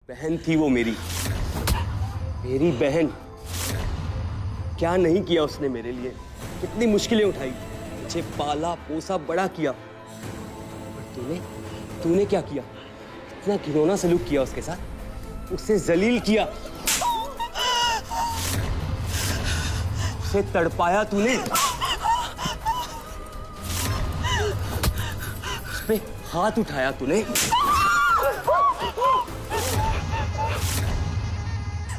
बहन थी वो मेरी बहन। क्या नहीं किया उसने मेरे लिए, कितनी मुश्किलें उठाई, मुझे पाला पोसा बड़ा किया। और तूने क्या किया? इतना घिनौना सलूक किया उसके साथ, उसे जलील किया, उसे तड़पाया तूने, उस पे हाथ उठाया तूने।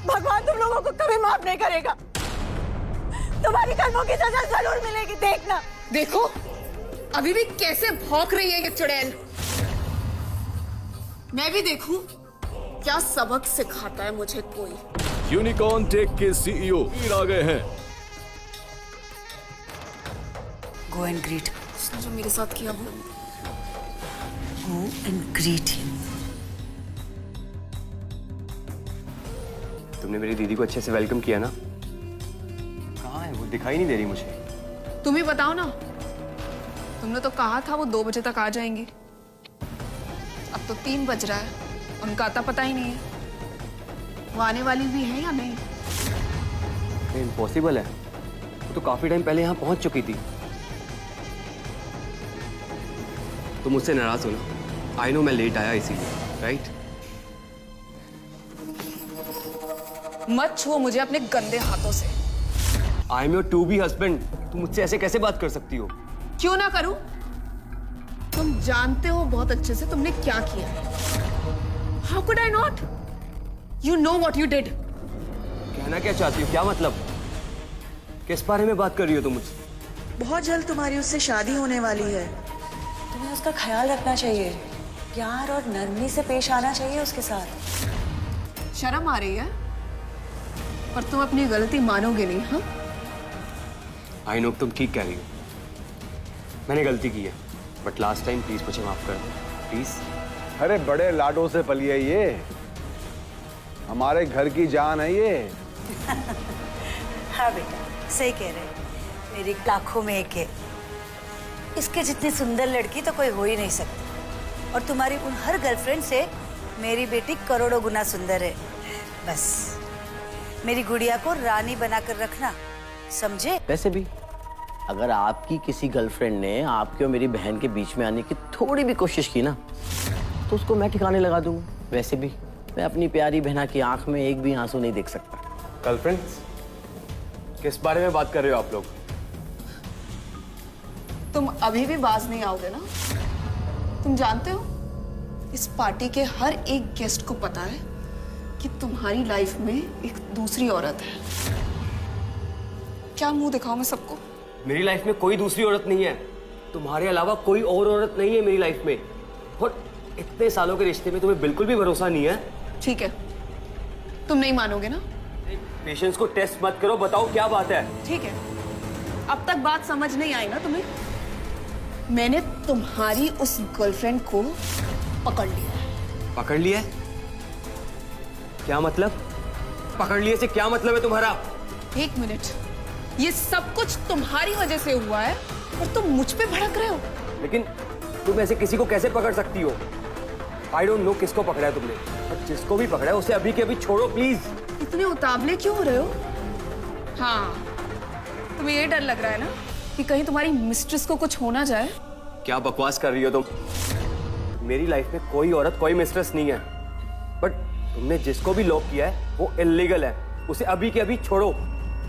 भगवान तुम लोगों को कभी माफ नहीं करेगा। तुम्हारी कर्मों की सजा जरूर मिलेगी, देखना। देखो अभी भी कैसे भौंक रही है ये चुड़ैल। मैं भी देखूं क्या सबक सिखाता है मुझे कोई। यूनिकॉर्न टेक के सीईओ आ गए हैं। Go and greet. उसने जो मेरे साथ किया वो। Go and greet him. तुमने मेरी दीदी को अच्छे से वेलकम किया ना? कहाँ है वो? दिखाई नहीं दे रही मुझे। तुम ही बताओ ना, तुमने तो कहा था वो 2 बजे तक आ जाएंगी। अब तो 3 बज रहा है, उनका आता पता ही नहीं है। वो आने वाली भी है या नहीं? इम्पॉसिबल है, वो तो काफी टाइम पहले यहाँ पहुंच चुकी थी। तुम मुझसे नाराज हो ना? आई नो मैं लेट आया इसीलिए, राइट? मत छुओ मुझे अपने गंदे हाथों से। I am your to be husband. तुम मुझसे ऐसे कैसे बात कर सकती हो? क्यों ना करूं? तुम जानते हो बहुत अच्छे से तुमने क्या किया। How could I not? You know what you did. कहना क्या चाहती हो? क्या मतलब? किस बारे में बात कर रही हो तुम मुझसे? बहुत जल्द तुम्हारी उससे शादी होने वाली है। तुम्हें उसका ख्याल रखना चाहिए, प्यार और नरमी से पेश आना चाहिए उसके साथ। शर्म आ रही है? पर तुम अपनी गलती मानोगे नहीं, हाँ? आई नो तुम ठीक कह रही हो, मैंने गलती की है, बट लास्ट टाइम प्लीज मुझे माफ कर दो, प्लीज। अरे बड़े लाडों से पली है ये, हमारे घर की जान है ये। हाँ बेटा, सही कह रहे हैं। मेरी लाखों में एक है। इसके जितनी सुंदर लड़की तो कोई हो ही नहीं सकती। और तुम्हारी उन हर गर्लफ्रेंड से मेरी बेटी करोड़ों गुना सुंदर है। बस मेरी गुड़िया को रानी बनाकर रखना, समझे? वैसे भी अगर आपकी किसी गर्लफ्रेंड ने आपके और मेरी बहन के बीच में आने की थोड़ी भी कोशिश की ना, तो उसको मैं ठिकाने लगा दूंगा। वैसे भी मैं अपनी प्यारी बहना की आंख में एक भी आंसू नहीं देख सकता। गर्लफ्रेंड्स? किस बारे में बात कर रहे हो आप लोग? तुम अभी भी बाज नहीं आओगे ना? तुम जानते हो इस पार्टी के हर एक गेस्ट को पता है कि तुम्हारी लाइफ में एक दूसरी औरत है। क्या मुंह दिखाऊं मैं सबको? मेरी लाइफ में कोई दूसरी औरत नहीं है, तुम्हारे अलावा कोई और औरत नहीं है मेरी लाइफ में। और इतने सालों के रिश्ते में तुम्हें बिल्कुल भी भरोसा नहीं है? ठीक है, तुम नहीं मानोगे ना? पेशेंस को टेस्ट मत करो, बताओ क्या बात है। ठीक है, अब तक बात समझ नहीं आई ना तुम्हें? मैंने तुम्हारी उस गर्लफ्रेंड को पकड़ लिया। पकड़ लिया? क्या मतलब? पकड़ लिए से क्या मतलब है तुम्हारा? 1 मिनट, ये सब कुछ तुम्हारी वजह से हुआ है और तुम मुझ पे भड़क रहे हो। लेकिन तुम ऐसे किसी को कैसे पकड़ सकती हो? आई डोंट नो किसको पकड़ा है तुमने, और जिसको भी पकड़ा है उसे अभी के अभी छोड़ो प्लीज। इतने उतावले क्यों हो रहे हो? हाँ, तुम्हें ये डर लग रहा है ना कि कहीं तुम्हारी मिस्ट्रेस को कुछ हो ना जाए। क्या बकवास कर रही हो तुम? मेरी लाइफ में कोई औरत कोई मिस्ट्रेस नहीं है, बट तुमने जिसको भी लॉक किया है वो इल्लीगल है, उसे अभी के अभी छोड़ो।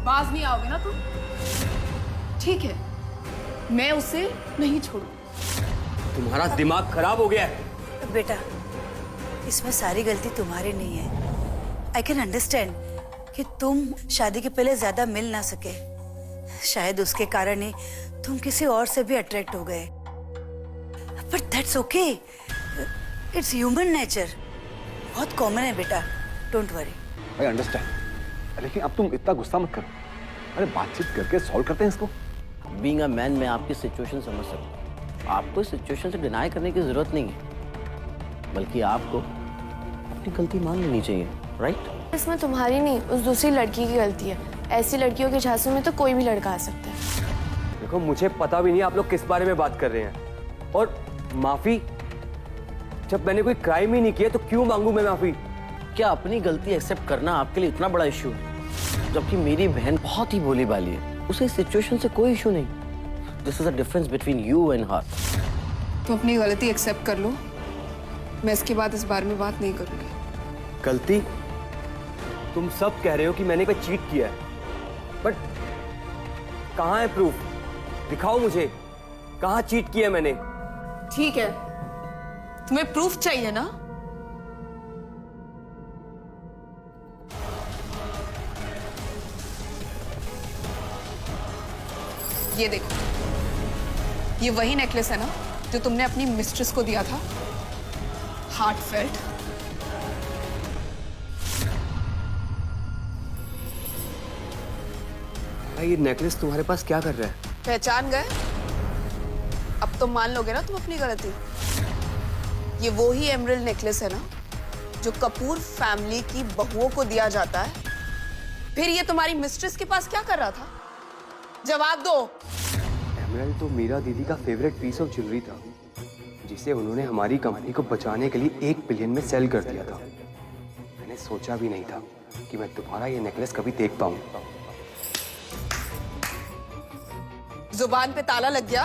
बाज नहीं आओगे ना तुम? ठीक है, मैं उसे नहीं छोड़ू। तुम्हारा दिमाग खराब हो गया है। बेटा, इसमें सारी गलती तुम्हारी नहीं है। आई कैन अंडरस्टैंड कि तुम शादी के पहले ज्यादा मिल ना सके। शायद उसके कारण ही तुम किसी और से भी अट्रैक्ट हो गए। But that's okay, it's human nature. बहुत कॉमन है बेटा, डोंट वरी। आई अंडरस्टैंड, लेकिन अब तुम इतना गुस्सा मत करो। अरे बातचीत करके सॉल्व करते हैं इसको। बीइंग अ मैन मैं आपकी सिचुएशन समझ सकता हूँ। आपको इस सिचुएशन से डिनाई करने की जरूरत नहीं है, बल्कि आपको अपनी गलती मान लेनी चाहिए, राइट? इसमें तुम्हारी नहीं, उस दूसरी लड़की की गलती है। ऐसी लड़कियों के झांसों में तो कोई भी लड़का आ सकता है। देखो मुझे पता भी नहीं आप लोग किस बारे में बात कर रहे हैं, और माफी? जब मैंने कोई क्राइम ही नहीं किया तो क्यों मांगू मैं माफी? क्या अपनी गलती एक्सेप्ट करना आपके लिए इतना बड़ा इश्यू है? जबकि मेरी बहन बहुत ही भोली भाली है, उसे इस सिचुएशन से कोई इश्यू नहीं। This is a difference between you and her. तुम अपनी गलती एक्सेप्ट कर लो, मैं इसके बाद इस बारे में बात नहीं करूंगी। गलती? तुम सब कह रहे हो कि मैंने कोई चीट किया है, बट कहाँ है प्रूफ? दिखाओ मुझे, कहाँ चीट किया है मैंने? ठीक है, तुम्हें प्रूफ चाहिए ना? ये देखो, ये वही नेकलेस है ना जो तुमने अपनी मिस्ट्रेस को दिया था, हार्टफेल्ट। ये नेकलेस तुम्हारे पास क्या कर रहा है? पहचान गए? अब तो मान लोगे ना तुम अपनी गलती। ये वो ही एमरल्ड नेकलेस है ना जो कपूर फैमिली की बहुओं को दिया जाता है। फिर ये तुम्हारी मिस्ट्रेस के पास क्या कर रहा था? जवाब दो। एमरल्ड तो मीरा दीदी का फेवरेट पीस ऑफ ज्वेलरी था, जिसे उन्होंने हमारी कंपनी को बचाने के लिए 1 बिलियन में सेल कर दिया था। मैंने सोचा भी नहीं था कि मैं तुम्हारा ये नेकलेस कभी देख पाऊंगा। जुबान पे ताला लग गया?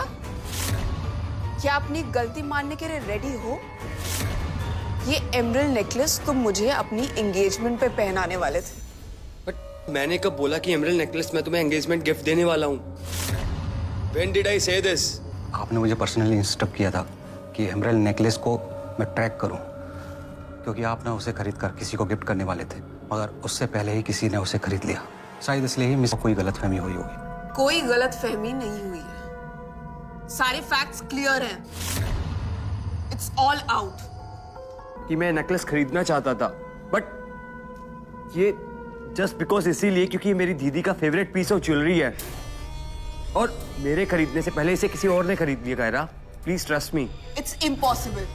क्या अपनी गलती मानने के लिए रेडी हो? ये एमरल्ड नेकलेस तुम मुझे अपनी एंगेजमेंट पे पहनाने वाले थे। बट मैंने कब बोला कि एमरल्ड नेकलेस मैं तुम्हें एंगेजमेंट गिफ्ट देने वाला हूँ? When did I say this? आपने मुझे पर्सनली इंस्ट्रक्ट किया था कि एमरल्ड नेकलेस को मैं ट्रैक करूं, क्योंकि आपने उसे खरीद कर किसी को गिफ्ट करने वाले थे, मगर उससे पहले ही किसी ने उसे खरीद लिया। शायद इसलिए ही मुझे कोई गलतफहमी हुई होगी। कोई गलतफहमी नहीं हुई है, सारे फैक्ट्स क्लियर हैं। It's all out. कि मैं नेकलेस खरीदना चाहता था, बट ये जस्ट बिकॉज इसीलिए क्योंकि ये मेरी दीदी का फेवरेट पीस ऑफ ज्वेलरी है, और मेरे खरीदने से पहले इसे किसी और ने खरीद लिया। Kaira, please trust me. It's impossible.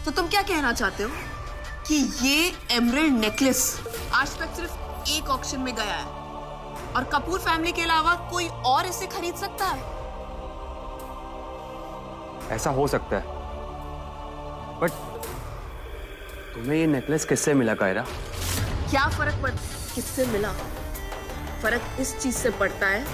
तो तुम क्या कहना चाहते हो कि ये एमरल्ड नेकलेस आज तक सिर्फ एक ऑक्शन में गया है और कपूर फैमिली के अलावा कोई और इसे खरीद सकता है? ऐसा हो सकता है, बट तुम्हें ये नेकलेस किससे मिला कायरा? क्या फर्क पड़ता किससे मिला? फर्क इस चीज से पड़ता है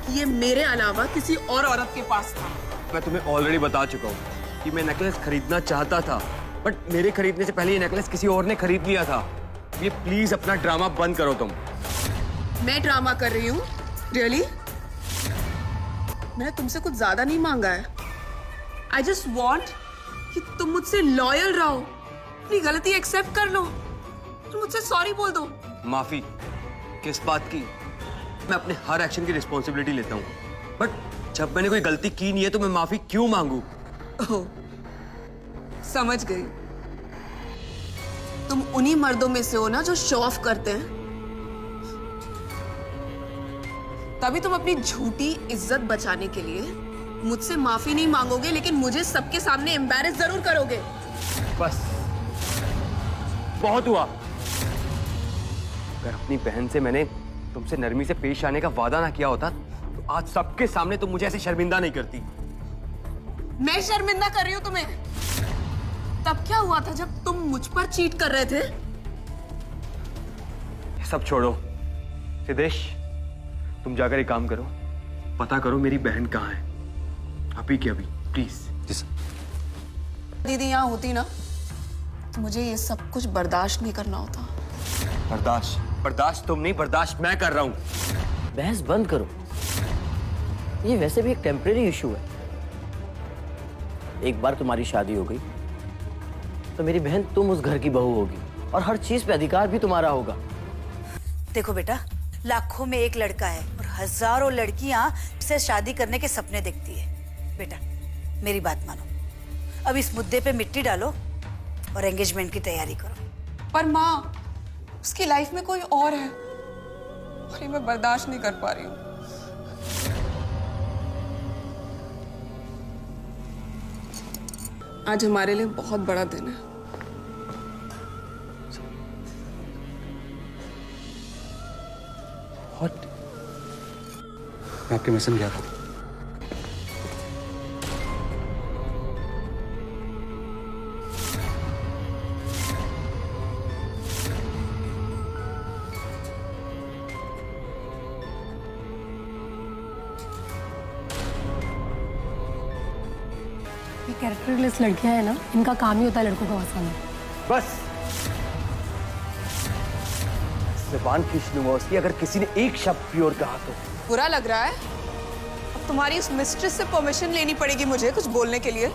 कि ये मेरे अलावा किसी और औरत के पास था। मैं तुम्हें ऑलरेडी बता चुका हूँ कि मैं नेकलेस खरीदना चाहता था, बट मेरे खरीदने से पहले ये नेकलेस किसी और ने खरीद लिया था। ये प्लीज अपना ड्रामा बंद करो तुम। मैं ड्रामा कर रही हूँ? रियली? मैंने तुमसे कुछ ज्यादा नहीं मांगा है। आई जस्ट वॉन्ट कि तुम मुझसे लॉयल रहो, अपनी गलती एक्सेप्ट कर लो और मुझसे सॉरी बोल दो। माफी? किस बात की? मैं अपने हर एक्शन की रिस्पॉन्सिबिलिटी लेता हूँ, बट जब मैंने कोई गलती की नहीं है तो मैं माफी क्यों मांगू? ओह, समझ गई। तुम उन्हीं मर्दों में से हो ना जो शो ऑफ करते हैं, तभी तुम अपनी झूठी इज्जत बचाने के लिए मुझसे माफी नहीं मांगोगे, लेकिन मुझे सबके सामने एम्बैरेस जरूर करोगे। बस बहुत हुआ। अगर अपनी बहन से मैंने तुमसे नरमी से पेश आने का वादा ना किया होता तो आज सबके सामने तुम मुझे ऐसे शर्मिंदा नहीं करती। मैं शर्मिंदा कर रही हूं तुम्हें? तब क्या हुआ था जब तुम मुझ पर चीट कर रहे थे? ये सब छोड़ो सिद्धेश, तुम जाकर एक काम करो, पता करो मेरी बहन कहाँ है, अभी की अभी, प्लीज। दीदी यहाँ होती ना तो मुझे ये सब कुछ बर्दाश्त नहीं करना होता। बर्दाश्त? बर्दाश्त तुम नहीं, बर्दाश्त मैं कर रहा हूं। बहस बंद करो, ये वैसे भी एक टेम्परेरी इशू है। एक बार तुम्हारी शादी हो गई तो मेरी बहन तुम उस घर की बहू होगी और हर चीज पे अधिकार भी तुम्हारा होगा। देखो बेटा, लाखों में एक लड़का है और हजारों लड़कियां इससे शादी करने के सपने देखती है। बेटा मेरी बात मानो, अब इस मुद्दे पे मिट्टी डालो और एंगेजमेंट की तैयारी करो। पर माँ, उसकी लाइफ में कोई और है और ये मैं बर्दाश्त नहीं कर पा रही हूँ। आज हमारे लिए बहुत बड़ा दिन है। What? मैं आपके मिशन गया था। कैरेक्टरलेस लड़कियां हैं ना, इनका काम ही होता है लड़कों को फंसाना। बस जुबान खींच लूंगा उसकी अगर किसी ने एक शब्द भी और कहा तो। बुरा लग रहा है? अब तुम्हारी उस मिस्ट्रेस से परमिशन लेनी पड़ेगी मुझे कुछ बोलने के लिए।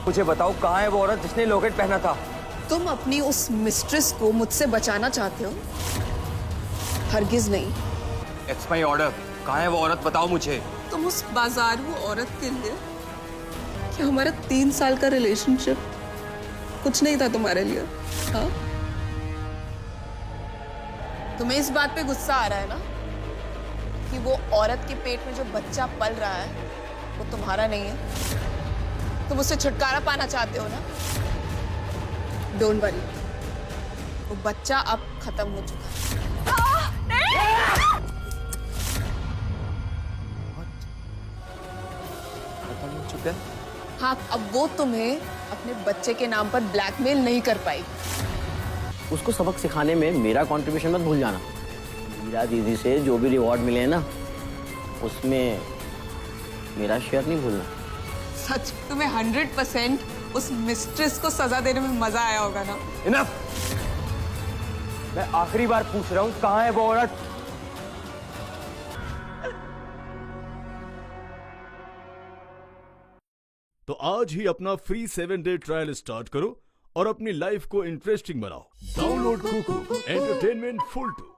मुझे बताओ कहाँ है वो औरत जिसने लॉकेट पहना था? तुम अपनी उस मिस्ट्रेस को मुझसे बचाना चाहते हो? हरगिज नहीं। It's my order. कहाँ है वो औरत बताओ मुझे। तुम उस बाजारू औरत के लिए कि हमारा 3 साल का रिलेशनशिप कुछ नहीं था तुम्हारे लिए? हाँ, तुम्हें इस बात पे गुस्सा आ रहा है ना कि वो औरत के पेट में जो बच्चा पल रहा है वो तुम्हारा नहीं है? तुम उससे छुटकारा पाना चाहते हो ना? डोंट वरी, वो बच्चा अब खत्म हो चुका है। खत्म हो चुका है? हाँ, अब वो तुम्हें अपने बच्चे के नाम पर ब्लैकमेल नहीं कर पाएगी। उसको सबक सिखाने में मेरा कंट्रीब्यूशन मत भूल जाना। मीरा दीदी से जो भी रिवॉर्ड मिले हैं ना, उसमें मेरा शेयर नहीं भूलना। सच, तुम्हें 100% उस मिस्ट्रेस को सजा देने में मजा आया होगा ना? इनफ। मैं आखिरी बार पूछ रहा हूँ कहाँ है वो औरत? तो आज ही अपना फ्री 7-डे ट्रायल स्टार्ट करो और अपनी लाइफ को इंटरेस्टिंग बनाओ। Download Kuku entertainment full 2।